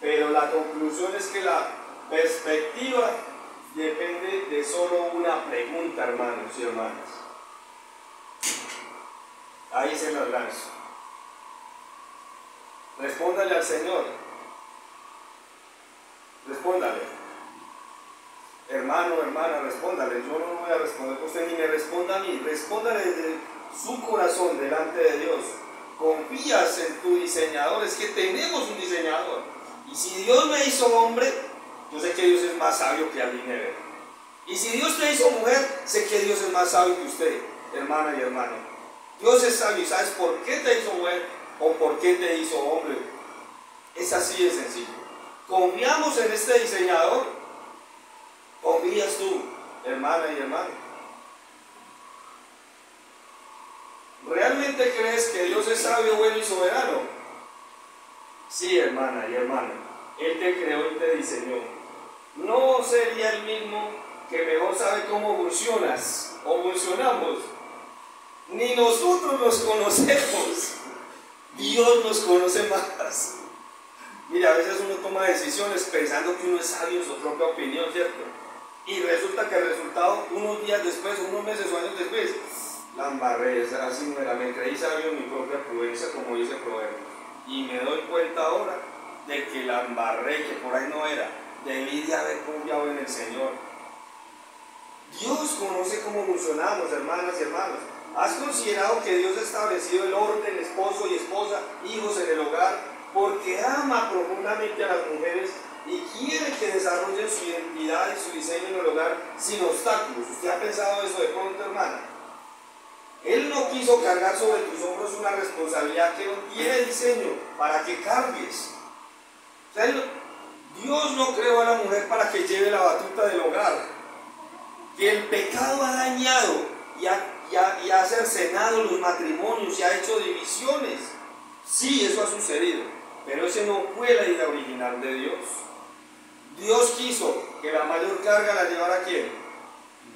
Pero la conclusión es que la perspectiva depende de solo una pregunta, hermanos y hermanas. Ahí se las lanzo. Respóndale al Señor. Respóndale. Hermano, hermana, respóndale. Yo no voy a responder por usted, ni me responda a mí. Respóndale desde su corazón delante de Dios. Confías en tu diseñador. Es que tenemos un diseñador. Y si Dios me hizo hombre, yo sé que Dios es más sabio que alguien Never. Y si Dios te hizo mujer, sé que Dios es más sabio que usted, hermana y hermano. Dios es sabio y sabes por qué te hizo mujer o por qué te hizo hombre. Es así de sencillo. Confiamos en este diseñador. Confías tú, hermana y hermano. ¿Realmente crees que Dios es sabio, bueno y soberano? Sí, hermana y hermano. Él te creó y te diseñó. No sería el mismo que mejor sabe cómo funcionas o funcionamos. Ni nosotros nos conocemos. Dios nos conoce más. Mira, a veces uno toma decisiones pensando que uno es sabio en su propia opinión, ¿cierto? Y resulta que el resultado, unos días después, unos meses o años después, la embarré, así me creí sabio en mi propia prudencia, como dice Proverbios. Y me doy cuenta ahora de que la embarré, que por ahí no era. Debí de haber confiado en el Señor. Dios conoce cómo funcionamos, hermanas y hermanos. ¿Has considerado que Dios ha establecido el orden, esposo y esposa, hijos en el hogar, porque ama profundamente a las mujeres y quiere que desarrollen su identidad y su diseño en el hogar sin obstáculos? ¿Usted ha pensado eso de pronto, hermana? Él no quiso cargar sobre tus hombros una responsabilidad que no tiene diseño para que cargues. O sea, Dios no creó a la mujer para que lleve la batuta del hogar. Que el pecado ha dañado y ha cercenado los matrimonios y ha hecho divisiones. Sí, eso ha sucedido, pero ese no fue la idea original de Dios. Dios quiso que la mayor carga la llevara ¿quién?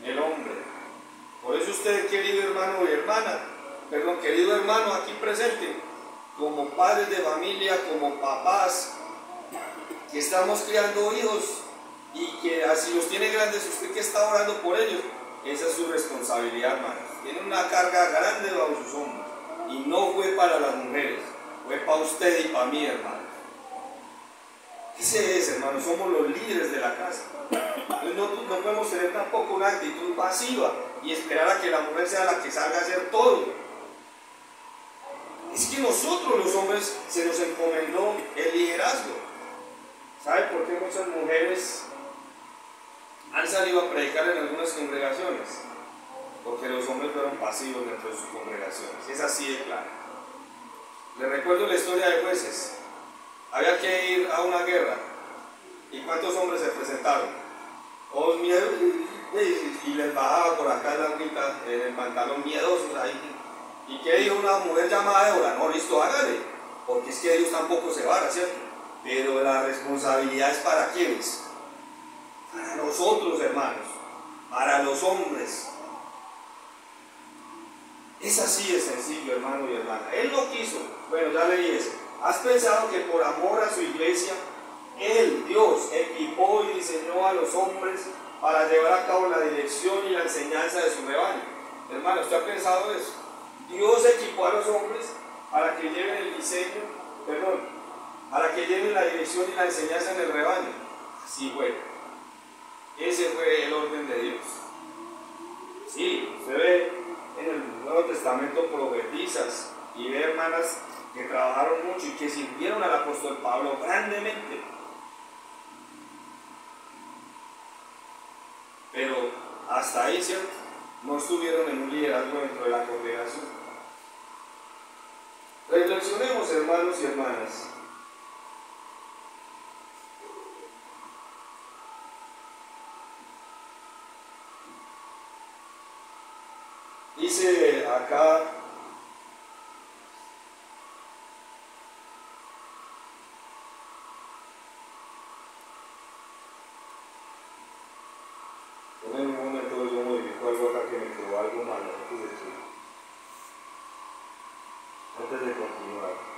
El hombre. Por eso usted, querido hermano y hermana, querido hermano aquí presente, como padres de familia, como papás, que estamos criando hijos y que así los tiene grandes, usted que está orando por ellos, esa es su responsabilidad, hermanos. Tiene una carga grande bajo sus hombros y no fue para las mujeres, fue para usted y para mí, hermano. Ese es, hermano, somos los líderes de la casa. Entonces no podemos tener tampoco una actitud pasiva y esperar a que la mujer sea la que salga a hacer todo. Es que nosotros los hombres se nos encomendó el liderazgo. ¿Sabe por qué muchas mujeres han salido a predicar en algunas congregaciones? Porque los hombres fueron pasivos dentro de sus congregaciones. Es así de claro. Les recuerdo la historia de Jueces. Había que ir a una guerra. ¿Y cuántos hombres se presentaron? Todos miedos y les bajaba por acá la agüita en el pantalón, miedosos ahí. ¿Y qué dijo una mujer llamada Débora? No, listo, hágale. Porque es que ellos tampoco se van, ¿cierto? Pero la responsabilidad es para quiénes. Para nosotros, hermanos. Para los hombres. Es así de sencillo, hermano y hermana. Él no quiso. Bueno, ya leí eso. ¿Has pensado que por amor a su iglesia, Él, Dios, equipó y diseñó a los hombres para llevar a cabo la dirección y la enseñanza de su rebaño? Hermano, ¿usted ha pensado eso? Dios equipó a los hombres para que lleven el diseño, para que lleven la dirección y la enseñanza en el rebaño. Así fue. Ese fue el orden de Dios. Sí, usted ve en el Nuevo Testamento profetizas y ve hermanas que trabajaron mucho y que sirvieron al apóstol Pablo grandemente. Pero hasta ahí, ¿cierto? No estuvieron en un liderazgo dentro de la congregación. Reflexionemos, hermanos y hermanas. Dice acá, en un momento yo modifico algo acá que me quedó algo malo antes de continuar.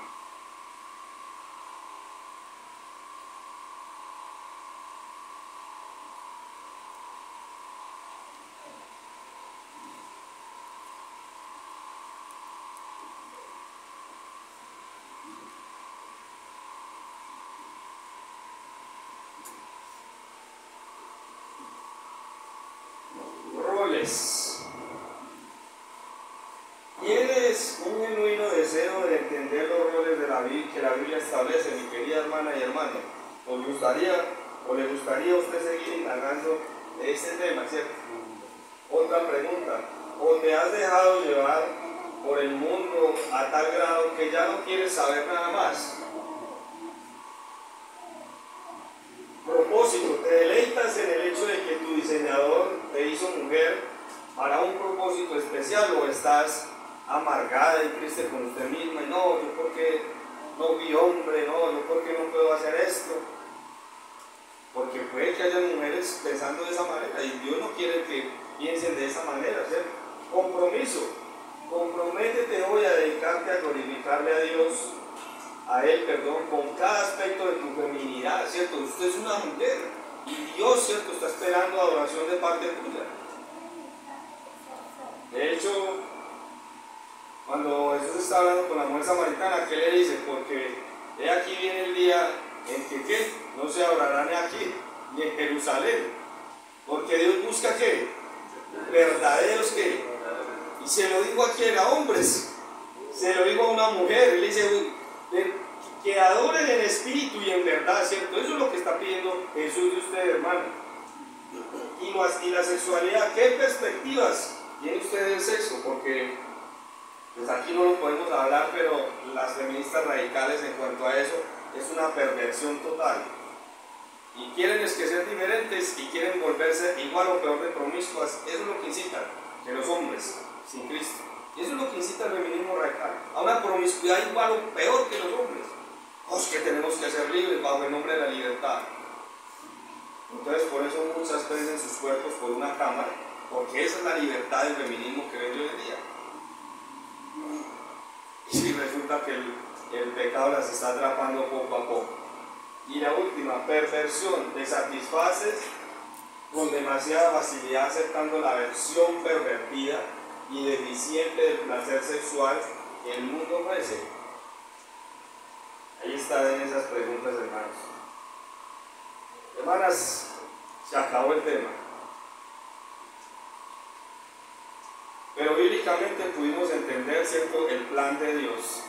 ¿Tienes un genuino deseo de entender los roles de la vida que la Biblia establece, mi querida hermana y hermano? ¿Le gustaría a usted seguir indagando de este tema, cierto? Otra pregunta. ¿O te has dejado llevar por el mundo a tal grado que ya no quieres saber nada más? Propósito. ¿Te deleitas en el hecho de que tu diseñador te hizo mujer para un propósito especial o estás amargada y triste con usted misma? Y no, yo porque no fui hombre, no, yo porque no puedo hacer esto. Porque puede que haya mujeres pensando de esa manera y Dios no quiere que piensen de esa manera, ¿cierto? Compromiso. Comprométete hoy a dedicarte a glorificarle a Dios, a Él, con cada aspecto de tu feminidad, ¿cierto? Usted es una mujer y Dios, ¿cierto?, está esperando adoración de parte tuya. De hecho, cuando Jesús está hablando con la mujer samaritana, ¿qué le dice? Porque he aquí viene el día en que ¿qué? No se adorará ni aquí, ni en Jerusalén. Porque Dios busca ¿qué? Verdaderos ¿qué? Y se lo dijo aquí a hombres, se lo dijo a una mujer, le dice que adoren en espíritu y en verdad, ¿cierto? Eso es lo que está pidiendo Jesús de usted, hermano. Y la sexualidad, ¿qué perspectivas tiene usted del sexo? Porque pues aquí no lo podemos hablar, pero las feministas radicales en cuanto a eso es una perversión total. Y quieren es que ser diferentes y quieren volverse igual o peor de promiscuas. Eso es lo que incitan, que los hombres sin Cristo. Y eso es lo que incita el feminismo radical, a una promiscuidad igual o peor que los hombres. Pues que tenemos que ser libres bajo el nombre de la libertad. Entonces por eso muchas venden sus cuerpos por una cámara, porque esa es la libertad del feminismo que vende hoy en día. Y resulta que el pecado las está atrapando poco a poco. Y la última, perversión, te satisfaces con demasiada facilidad aceptando la versión pervertida y deficiente del placer sexual que el mundo ofrece. Ahí están esas preguntas, hermanos. Hermanas, se acabó el tema. Pero bíblicamente pudimos entender, ¿cierto?, el plan de Dios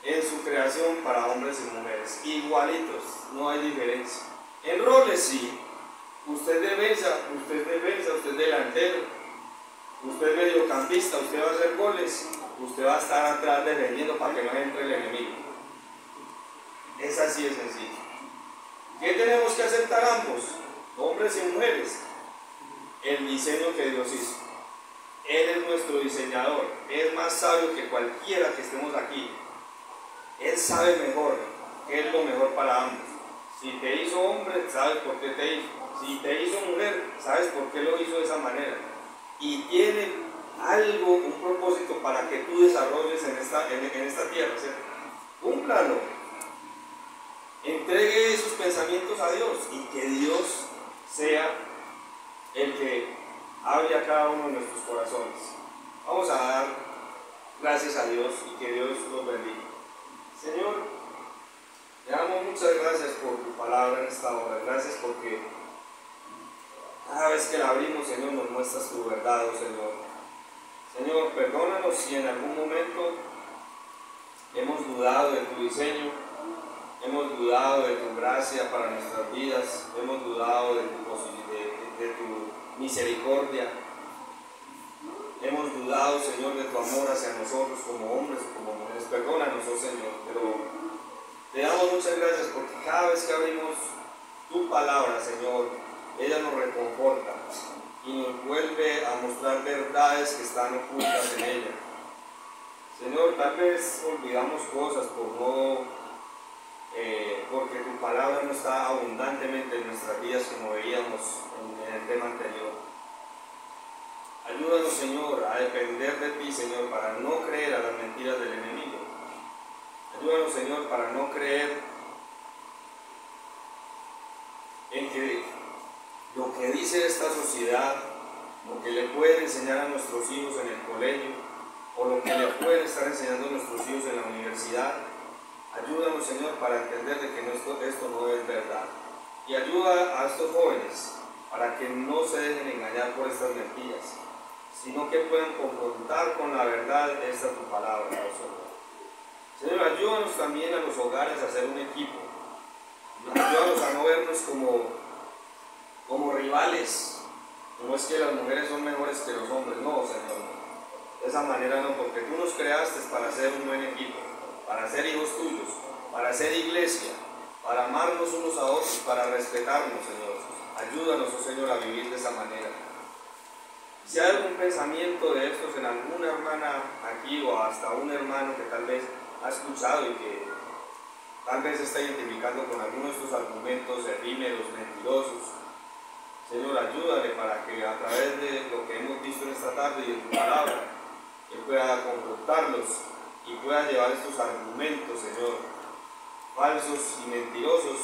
en su creación para hombres y mujeres. Igualitos, no hay diferencia. En roles sí. Usted es defensa, usted es delantero, usted es mediocampista, usted va a hacer goles, usted va a estar atrás defendiendo para que no entre el enemigo. Es así de sencillo. ¿Qué tenemos que aceptar ambos, hombres y mujeres? El diseño que Dios hizo. Él es nuestro diseñador, es más sabio que cualquiera que estemos aquí. Él sabe mejor qué es lo mejor para ambos. Si te hizo hombre, sabes por qué te hizo. Si te hizo mujer, sabes por qué lo hizo de esa manera. Y tiene algo, un propósito para que tú desarrolles en esta tierra, ¿cierto? Cúmplalo. Entregue esos pensamientos a Dios y que Dios sea el que hable a cada uno de nuestros corazones. Vamos a dar gracias a Dios y que Dios nos bendiga. Señor, te damos muchas gracias por tu palabra en esta hora. Gracias porque cada vez que la abrimos, Señor, nos muestras tu verdad, oh Señor. Señor, perdónanos si en algún momento hemos dudado de tu diseño, hemos dudado de tu gracia para nuestras vidas, hemos dudado de tu misericordia, hemos dudado, Señor, de tu amor hacia nosotros como hombres o como mujeres. Perdónanos, oh Señor, pero te damos muchas gracias porque cada vez que abrimos tu palabra, Señor, ella nos reconforta y nos vuelve a mostrar verdades que están ocultas en ella. Señor, tal vez olvidamos cosas porque tu palabra no está abundantemente en nuestras vidas como veíamos en el tema anterior. Ayúdanos, Señor, a depender de ti, Señor, para no creer a las mentiras del enemigo. Ayúdanos, Señor, para no creer en que lo que dice esta sociedad, lo que le pueden enseñar a nuestros hijos en el colegio, o lo que le pueden estar enseñando a nuestros hijos en la universidad, ayúdanos, Señor, para entender de que esto no es verdad. Y ayuda a estos jóvenes para que no se dejen engañar por estas mentiras, sino que puedan confrontar con la verdad esta tu palabra, Señor. Señor, ayúdanos también a los hogares a ser un equipo. Ayúdanos a no vernos como rivales. No es que las mujeres son mejores que los hombres, no, Señor. De esa manera no, porque tú nos creaste para ser un buen equipo, para ser hijos tuyos, para ser iglesia, para amarnos unos a otros, para respetarnos, Señor. Ayúdanos, oh Señor, a vivir de esa manera. Si hay algún pensamiento de estos en alguna hermana aquí o hasta un hermano que tal vez ha escuchado y que tal vez se está identificando con algunos de estos argumentos efímeros, mentirosos, Señor, ayúdale para que a través de lo que hemos visto en esta tarde y de tu palabra, Él pueda confrontarlos y pueda llevar estos argumentos, Señor, falsos y mentirosos,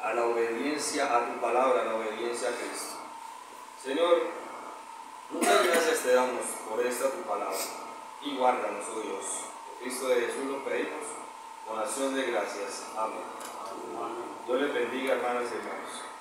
a la obediencia a tu palabra, a la obediencia a Cristo. Señor, muchas gracias te damos por esta tu palabra y guárdanos, oh Dios. En Cristo de Jesús lo pedimos con acción de gracias. Amén. Dios les bendiga, hermanas y hermanos.